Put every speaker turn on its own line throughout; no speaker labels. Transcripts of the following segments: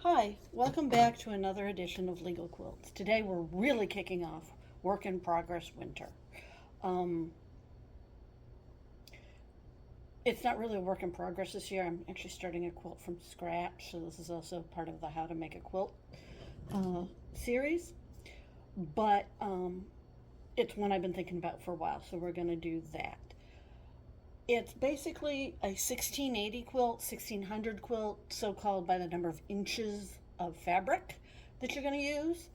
Hi, welcome back to another edition of Legal Quilts. Today we're really kicking off work in progress winter. Um, it's not really a work in progress this year. I'm actually starting a quilt from scratch, so this is also part of the How to Make a Quilt series. But it's one I've been thinking about for a while, so we're going to do that. It's basically a 1680 quilt, 1600 quilt, so called by the number of inches of fabric that you're going to use.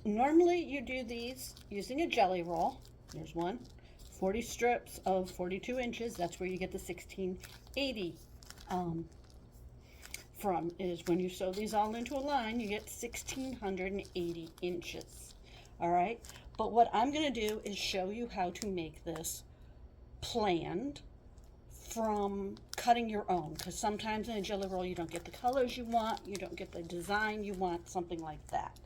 Normally you do these using a jelly roll. There's one. 40 strips of 42 inches. That's where you get the 1680 from, is when you sew these all into a line, you get 1680 inches. All right. But what I'm going to do is show you how to make this planned from cutting your own, because sometimes in a jelly roll you don't get the colors you want, you don't get the design you want, something like that.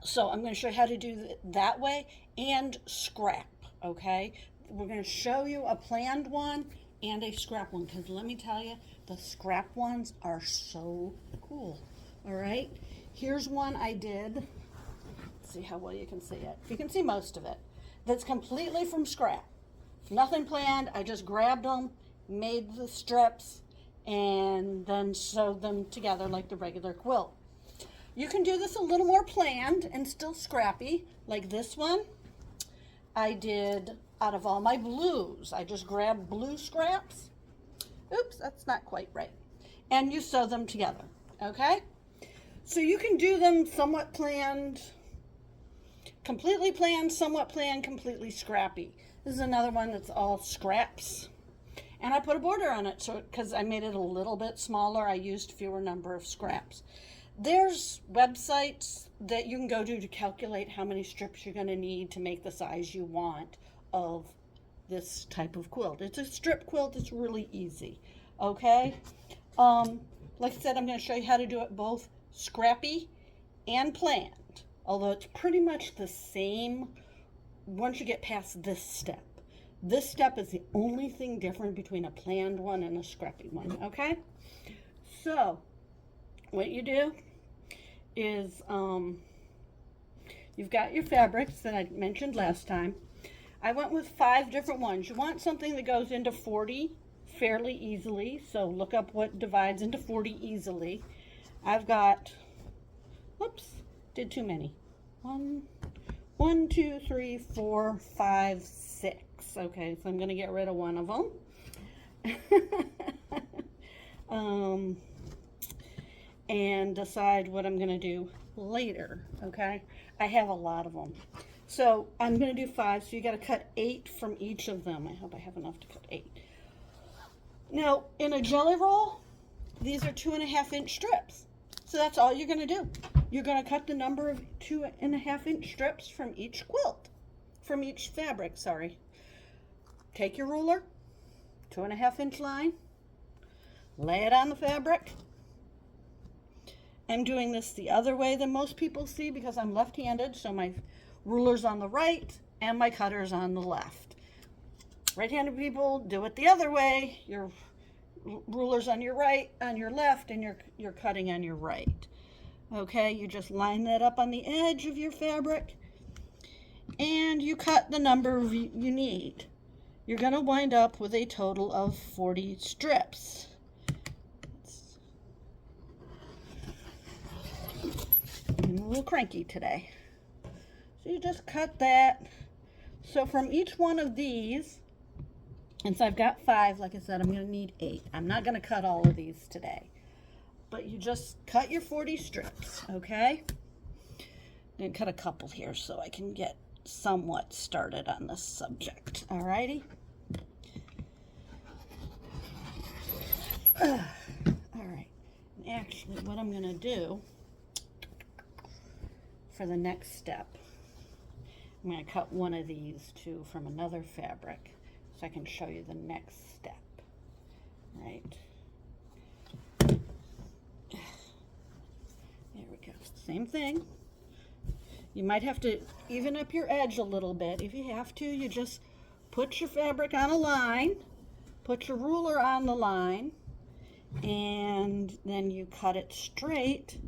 So I'm going to show you how to do it that way and scrap. Okay, we're going to show you a planned one and a scrap one, because let me tell you, the scrap ones are so cool. All right, here's one I did. Let's see how well you can see it. You can see most of it. That's completely from scrap. Nothing planned. I just grabbed them, made the strips, and then sewed them together like the regular quilt. You can do this a little more planned and still scrappy, like this one. I did out of all my blues. I just grabbed blue scraps. Oops, that's not quite right. And you sew them together, okay? So you can do them somewhat planned, completely planned, somewhat planned, completely scrappy. This is another one that's all scraps. And I put a border on it, so because I made it a little bit smaller, I used fewer number of scraps. There's websites that you can go to calculate how many strips you're going to need to make the size you want of this type of quilt. It's a strip quilt. It's really easy. Okay? Like I said, I'm going to show you how to do it both scrappy and planned. Although it's pretty much the same once you get past this step. This step is the only thing different between a planned one and a scrappy one, okay? So, what you do is you've got your fabrics that I mentioned last time. I went with 5 different ones. You want something that goes into 40 fairly easily, so look up what divides into 40 easily. I've got, whoops, did too many. 1, 2, 3, 4, 5, 6. Okay, so I'm going to get rid of one of them. And decide what I'm going to do later, okay? I have a lot of them. So I'm going to do 5, so you got to cut 8 from each of them. I hope I have enough to cut 8. Now, in a jelly roll, these are 2.5-inch strips. So that's all you're going to do. You're going to cut the number of 2.5-inch strips from each quilt, from each fabric, sorry. Take your ruler, 2.5-inch line, lay it on the fabric. I'm doing this the other way than most people see because I'm left-handed, so my ruler's on the right and my cutter's on the left. Right-handed people do it the other way. Your ruler's on your right, on your left, and you're cutting on your right. Okay, you just line that up on the edge of your fabric and you cut the number you need. You're going to wind up with a total of 40 strips. I'm a little cranky today. So you just cut that. So from each one of these, and so I've got 5, like I said, I'm going to need 8. I'm not going to cut all of these today. But you just cut your 40 strips, okay? I'm going to cut a couple here so I can get somewhat started on this subject, alrighty? Alright, and actually what I'm going to do for the next step, I'm going to cut one of these too from another fabric so I can show you the next step, right? There we go. Same thing. You might have to even up your edge a little bit. If you have to, you just put your fabric on a line, put your ruler on the line, and then you cut it straight,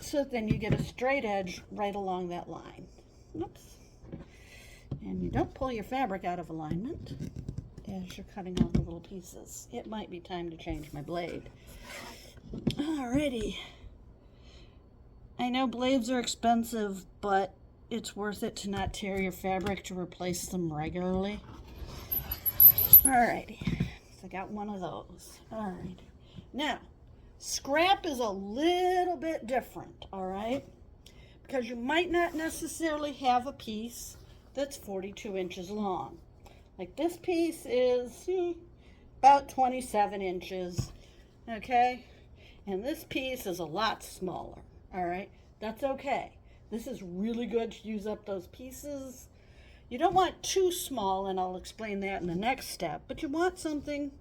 so then you get a straight edge right along that line. Oops. And you don't pull your fabric out of alignment as you're cutting all the little pieces. It might be time to change my blade. Alrighty. I know blades are expensive, but it's worth it to not tear your fabric to replace them regularly. Alrighty, so I got one of those. Alright. Now, scrap is a little bit different, alright? Because you might not necessarily have a piece that's 42 inches long. Like this piece is about 27 inches, okay? And this piece is a lot smaller, alright? That's okay. This is really good to use up those pieces. You don't want too small, and I'll explain that in the next step, but you want something,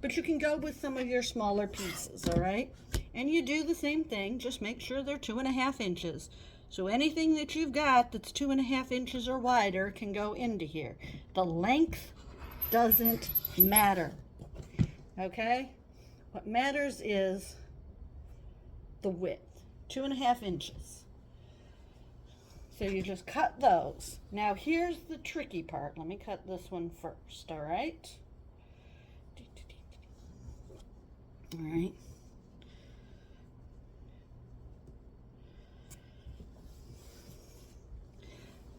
but you can go with some of your smaller pieces, all right? And you do the same thing, just make sure they're 2.5 inches. So anything that you've got that's 2.5 inches or wider can go into here. The length doesn't matter, okay? What matters is the width, 2.5 inches. So you just cut those. Now here's the tricky part. Let me cut this one first, all right? All right.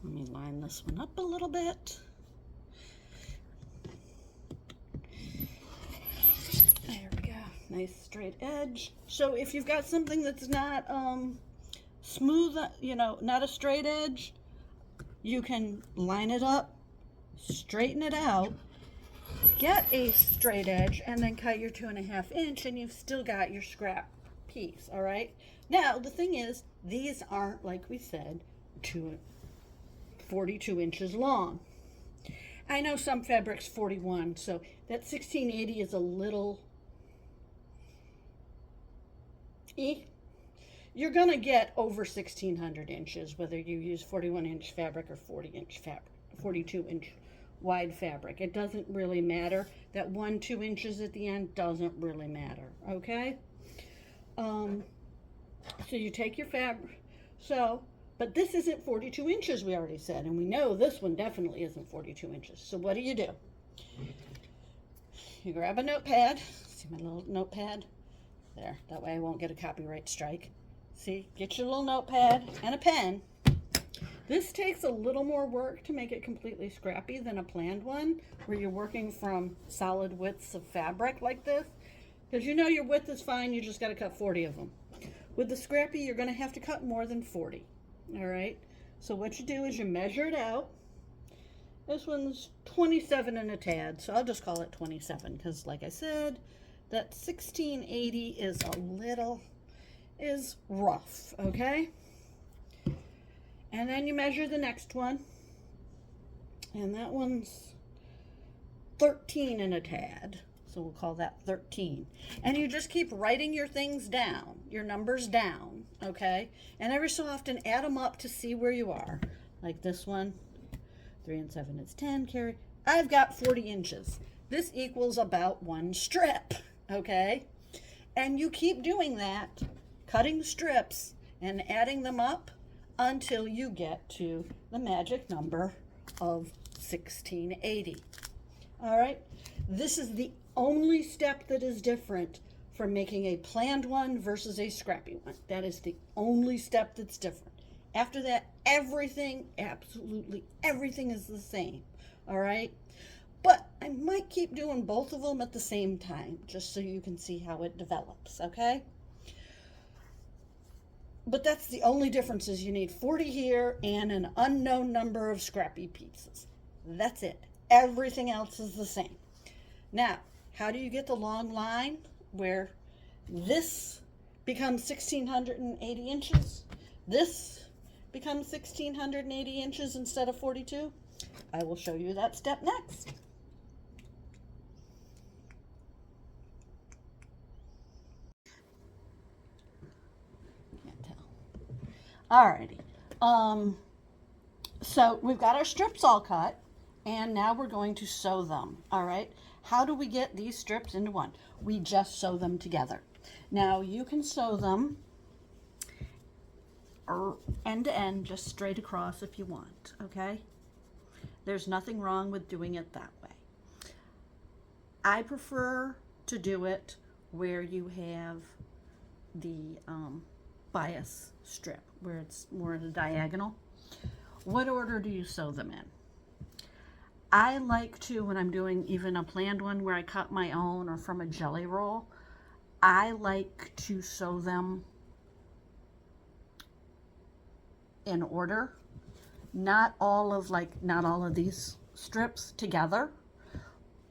Let me line this one up a little bit. There we go. Nice straight edge. So if you've got something that's not smooth, not a straight edge, you can line it up, straighten it out, get a straight edge, and then cut your 2.5 inch, and you've still got your scrap piece, all right? Now, the thing is, these aren't, like we said, 42 inches long. I know some fabric's 41, so that 1680 is a little You're going to get over 1,600 inches, whether you use 41-inch fabric or 40-inch fabric, 42-inch wide fabric. It doesn't really matter. That 1-2 inches at the end doesn't really matter, okay? So you take your fabric. But this isn't 42 inches, we already said, and we know this one definitely isn't 42 inches. So what do? You grab a notepad. See my little notepad? There, that way I won't get a copyright strike. See, get your little notepad and a pen. This takes a little more work to make it completely scrappy than a planned one, where you're working from solid widths of fabric like this. Because you know your width is fine, you just got to cut 40 of them. With the scrappy, you're going to have to cut more than 40. All right? So what you do is you measure it out. This one's 27 and a tad, so I'll just call it 27, because like I said, that 1680 is rough, okay? And then you measure the next one, and that one's 13 and a tad, so we'll call that 13. And you just keep writing your things down, your numbers down, okay? And every so often add them up to see where you are. Like this one, 3 and 7 is 10, carry. I've got 40 inches. This equals about 1 strip, okay? And you keep doing that, cutting strips and adding them up until you get to the magic number of 1680. All right, this is the only step that is different from making a planned one versus a scrappy one. That is the only step that's different. After that, everything, absolutely everything is the same. All right, but I might keep doing both of them at the same time just so you can see how it develops, okay? But that's the only difference, is you need 40 here and an unknown number of scrappy pieces. That's it. Everything else is the same. Now, how do you get the long line where this becomes 1,680 inches? This becomes 1,680 inches instead of 42? I will show you that step next. Alrighty, so we've got our strips all cut, and now we're going to sew them, all right? How do we get these strips into one? We just sew them together. Now you can sew them end to end, just straight across if you want, okay? There's nothing wrong with doing it that way. I prefer to do it where you have the bias strip, where it's more at a diagonal. What order do you sew them in? I like to, when I'm doing even a planned one where I cut my own or from a jelly roll, I like to sew them in order. Not all of these strips together,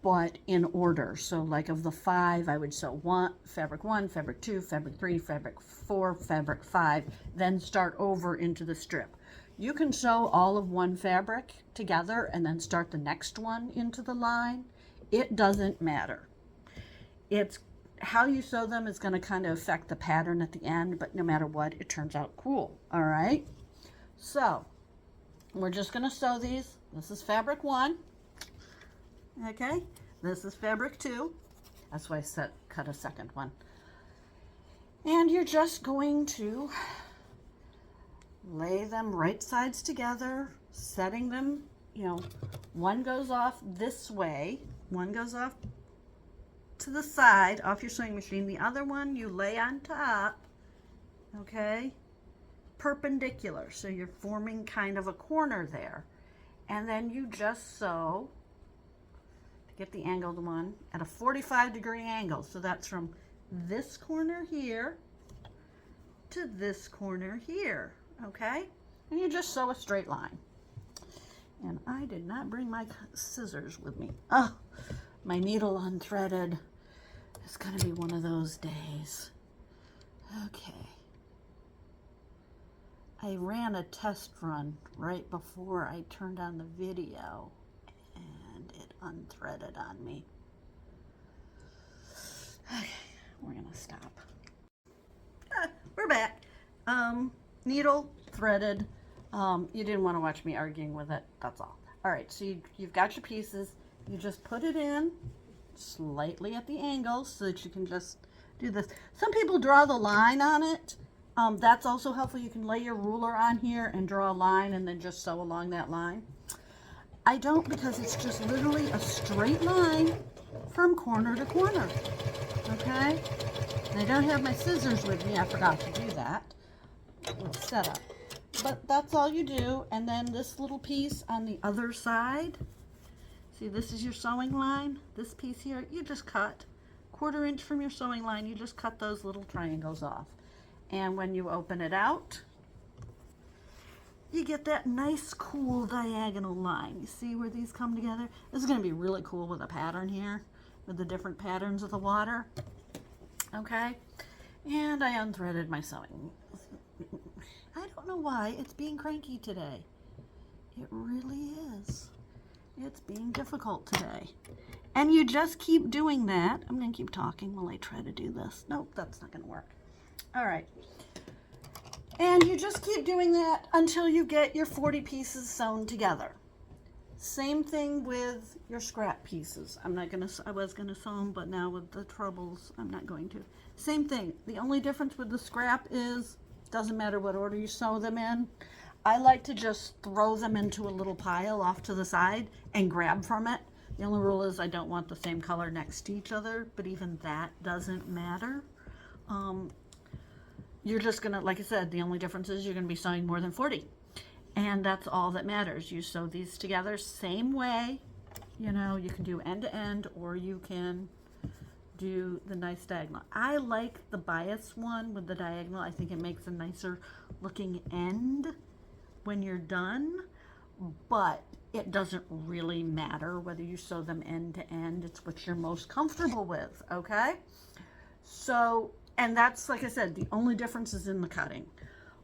but in order. So like of the 5, I would sew fabric 1, fabric 2, fabric 3, fabric 4, fabric 5, then start over into the strip. You can sew all of one fabric together and then start the next one into the line. It doesn't matter. It's how you sew them is going to kind of affect the pattern at the end, but no matter what, it turns out cool. All right. So we're just going to sew these. This is fabric 1. Okay. This is fabric 2. That's why I cut a second one. And you're just going to lay them right sides together, setting them, one goes off this way, one goes off to the side off your sewing machine, the other one you lay on top, okay, perpendicular, so you're forming kind of a corner there, and then you just sew to get the angled one at a 45-degree angle. So that's from this corner here to this corner here. Okay, and you just sew a straight line. And I did not bring my scissors with me. Oh, my needle unthreaded. It's gonna be one of those days. Okay. I ran a test run right before I turned on the video, and it unthreaded on me. Okay, we're gonna stop. We're back. Needle threaded. You didn't want to watch me arguing with it. That's all. All right, so you've got your pieces. You just put it in slightly at the angle so that you can just do this. Some people draw the line on it. That's also helpful. You can lay your ruler on here and draw a line and then just sew along that line. I don't, because it's just literally a straight line from corner to corner. Okay? And I don't have my scissors with me. I forgot to do that. It's set up, but that's all you do. And then this little piece on the other side, see, this is your sewing line. This piece here, you just cut 1/4 inch from your sewing line. You just cut those little triangles off, and when you open it out, you get that nice cool diagonal line. You see where these come together? This is going to be really cool with a pattern here, with the different patterns of the water. Okay, and I unthreaded my sewing. I don't know why it's being cranky today. It really is. It's being difficult today. And you just keep doing that. I'm going to keep talking while I try to do this. Nope, that's not going to work. All right. And you just keep doing that until you get your 40 pieces sewn together. Same thing with your scrap pieces. I was going to sew them, but now with the troubles, I'm not going to. Same thing. The only difference with the scrap is, doesn't matter what order you sew them in. I like to just throw them into a little pile off to the side and grab from it. The only rule is I don't want the same color next to each other, but even that doesn't matter. You're just gonna, like I said, the only difference is you're gonna be sewing more than 40. And that's all that matters. You sew these together same way. You can do end to end, or you can do the nice diagonal. I like the bias one with the diagonal. I think it makes a nicer looking end when you're done, but it doesn't really matter whether you sew them end to end. It's what you're most comfortable with, okay? So, and that's, like I said, the only difference is in the cutting.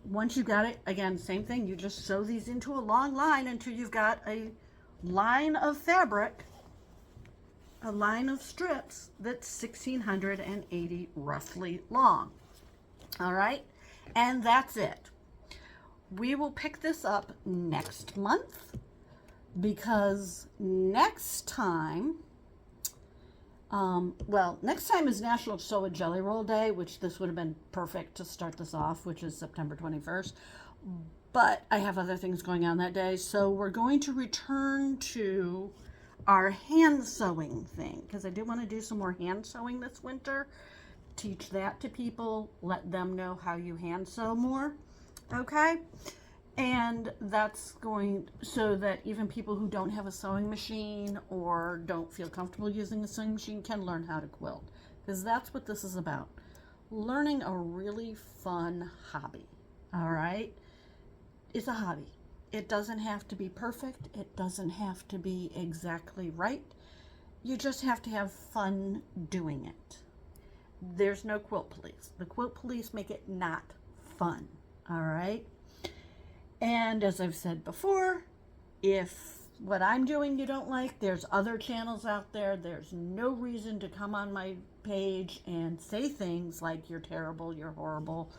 Once you got it, again, same thing, you just sew these into a long line until you've got a line of fabric, a line of strips that's 1,680 roughly long. All right, and that's it. We will pick this up next month, because next time Well, next time is National Sew a Jelly Roll Day, which this would have been perfect to start this off, which is September 21st. But I have other things going on that day, so we're going to return to our hand sewing thing, because I do want to do some more hand sewing this winter. Teach that to people, let them know how you hand sew more, okay? And that's going so that even people who don't have a sewing machine or don't feel comfortable using a sewing machine can learn how to quilt, because that's what this is about. Learning a really fun hobby, all right? It's a hobby. It doesn't have to be perfect. It doesn't have to be exactly right. You just have to have fun doing it. There's no quilt police. The quilt police make it not fun, all right? And as I've said before, if what I'm doing you don't like, there's other channels out there. There's no reason to come on my page and say things like you're terrible, you're horrible,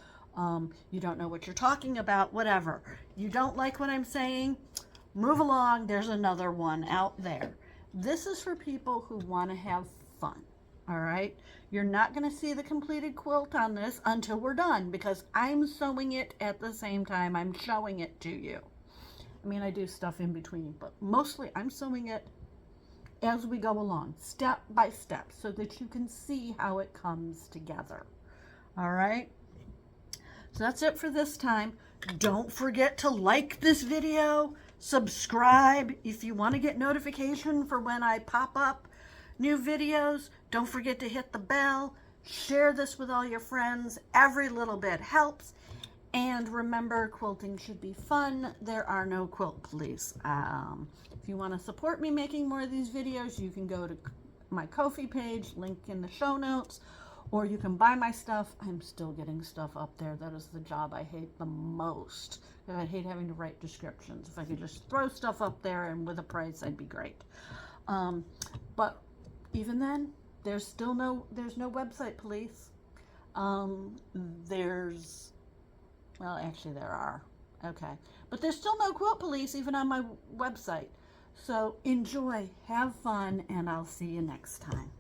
you don't know what you're talking about, whatever. You don't like what I'm saying? Move along. There's another one out there. This is for people who want to have fun. All right. You're not going to see the completed quilt on this until we're done, because I'm sewing it at the same time I'm showing it to you. I mean, I do stuff in between, but mostly I'm sewing it as we go along, step by step, so that you can see how it comes together. All right. So that's it for this time. Don't forget to like this video, subscribe if you want to get notification for when I pop up new videos. Don't forget to hit the bell, share this with all your friends. Every little bit helps. And remember, quilting should be fun. There are no quilt police. If you want to support me making more of these videos, you can go to my Ko-fi page, link in the show notes, or you can buy my stuff. I'm still getting stuff up there. That is the job I hate the most. I hate having to write descriptions. If I could just throw stuff up there and with a price, I'd be great. But even then, there's no website police. Well, actually there are. Okay. But there's still no quilt police even on my website. So enjoy, have fun, and I'll see you next time.